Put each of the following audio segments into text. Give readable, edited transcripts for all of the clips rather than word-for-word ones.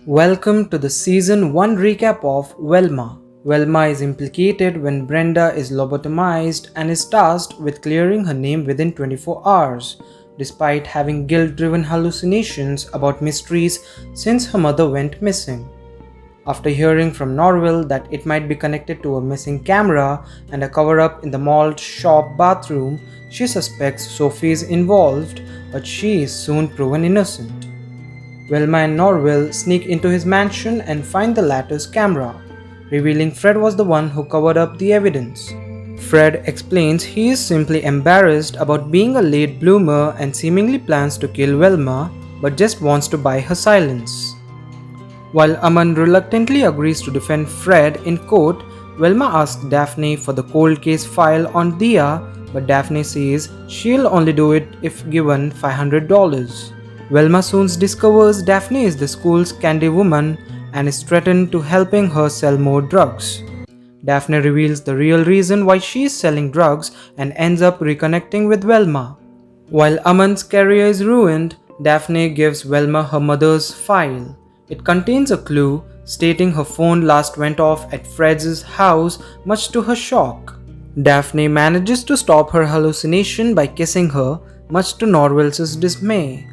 Welcome to the Season 1 recap of Velma. Velma is implicated when Brenda is lobotomized and is tasked with clearing her name within 24 hours, despite having guilt-driven hallucinations about mysteries since her mother went missing. After hearing from Norville that it might be connected to a missing camera and a cover-up in the mall shop bathroom, she suspects Sophie is involved, but she is soon proven innocent. Velma and Norville sneak into his mansion and find the latter's camera, revealing Fred was the one who covered up the evidence. Fred explains he is simply embarrassed about being a late bloomer and seemingly plans to kill Velma, but just wants to buy her silence. While Aman reluctantly agrees to defend Fred in court, Velma asks Daphne for the cold case file on Dia, but Daphne says she'll only do it if given $500. Velma soon discovers Daphne is the school's candy woman and is threatened to helping her sell more drugs. Daphne reveals the real reason why she is selling drugs and ends up reconnecting with Velma. While Aman's career is ruined, Daphne gives Velma her mother's file. It contains a clue stating her phone last went off at Fred's house, much to her shock. Daphne manages to stop her hallucination by kissing her, much to Norville's dismay.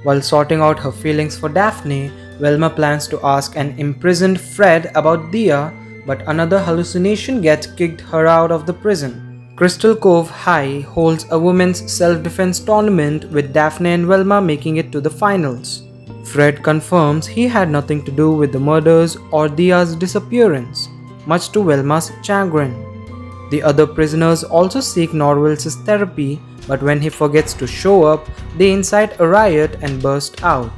While sorting out her feelings for Daphne, Velma plans to ask an imprisoned Fred about Dia, but another hallucination gets kicked her out of the prison. Crystal Cove High holds a women's self-defense tournament with Daphne and Velma making it to the finals. Fred confirms he had nothing to do with the murders or Dia's disappearance, much to Velma's chagrin. The other prisoners also seek Norville's therapy, but when he forgets to show up, they incite a riot and burst out,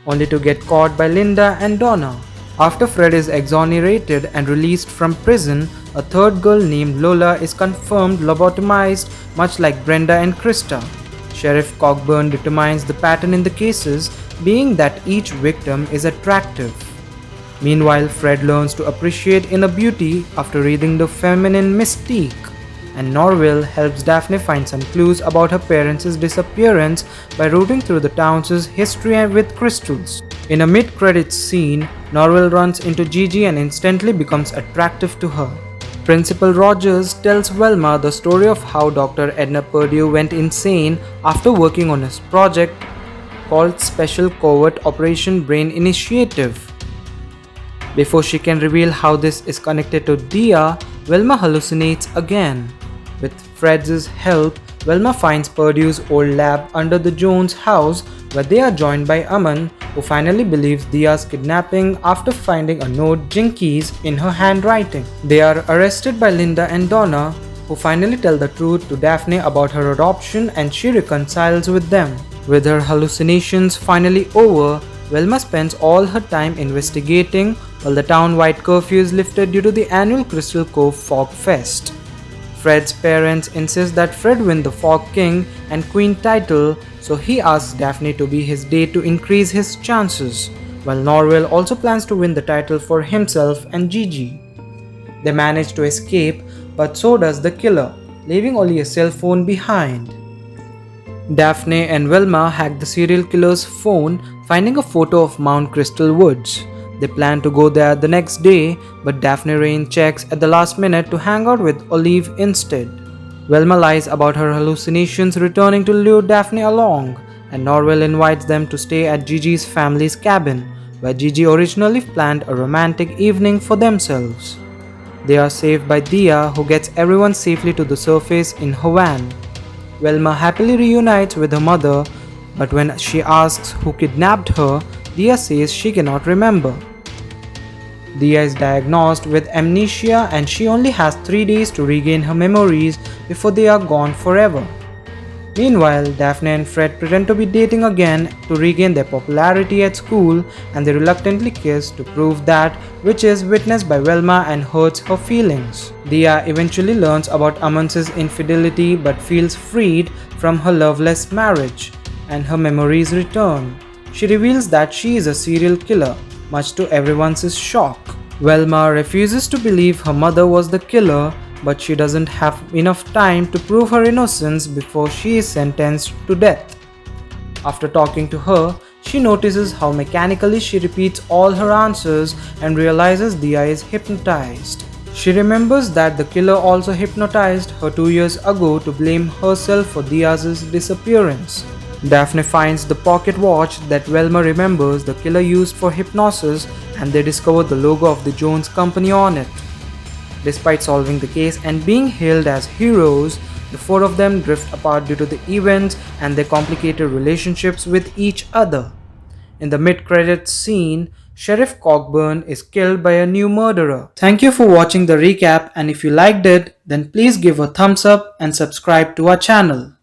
only to get caught by Linda and Donna. After Fred is exonerated and released from prison, a third girl named Lola is confirmed lobotomized, much like Brenda and Krista. Sheriff Cockburn determines the pattern in the cases, being that each victim is attractive. Meanwhile, Fred learns to appreciate inner beauty after reading The Feminine Mystique, and Norville helps Daphne find some clues about her parents' disappearance by rooting through the town's history with crystals. In a mid-credits scene, Norville runs into Gigi and instantly becomes attractive to her. Principal Rogers tells Velma the story of how Dr. Edna Purdue went insane after working on his project called Special Covert Operation Brain Initiative. Before she can reveal how this is connected to Dia, Velma hallucinates again. With Fred's help, Velma finds Purdue's old lab under the Jones house, where they are joined by Aman, who finally believes Dia's kidnapping after finding a note Jinkies in her handwriting. They are arrested by Linda and Donna, who finally tell the truth to Daphne about her adoption, and she reconciles with them. With her hallucinations finally over, Velma spends all her time investigating while the town-wide curfew is lifted due to the annual Crystal Cove Fog Fest. Fred's parents insist that Fred win the Fog King and Queen title, so he asks Daphne to be his date to increase his chances, while Norville also plans to win the title for himself and Gigi. They manage to escape, but so does the killer, leaving only a cell phone behind. Daphne and Velma hack the serial killer's phone, finding a photo of Mount Crystal Woods. They plan to go there the next day, but Daphne rain checks at the last minute to hang out with Olive instead. Velma lies about her hallucinations, returning to lure Daphne along, and Norville invites them to stay at Gigi's family's cabin, where Gigi originally planned a romantic evening for themselves. They are saved by Dia, who gets everyone safely to the surface in her van. Velma happily reunites with her mother, but when she asks who kidnapped her, Dia says she cannot remember. Dia is diagnosed with amnesia and she only has 3 days to regain her memories before they are gone forever. Meanwhile, Daphne and Fred pretend to be dating again to regain their popularity at school, and they reluctantly kiss to prove that, which is witnessed by Velma and hurts her feelings. Dia eventually learns about Aman's infidelity but feels freed from her loveless marriage, and her memories return. She reveals that she is a serial killer, much to everyone's shock. Velma refuses to believe her mother was the killer, but she doesn't have enough time to prove her innocence before she is sentenced to death. After talking to her, She notices how mechanically she repeats all her answers and realizes Dia is hypnotized. She remembers that the killer also hypnotized her 2 years ago to blame herself for Diaz's disappearance. Daphne finds the pocket watch that Velma remembers the killer used for hypnosis, and they discover the logo of the Jones Company on it. Despite solving the case and being hailed as heroes, the four of them drift apart due to the events and their complicated relationships with each other. In the mid-credits scene, Sheriff Cockburn is killed by a new murderer. Thank you for watching the recap, and if you liked it, then please give a thumbs up and subscribe to our channel.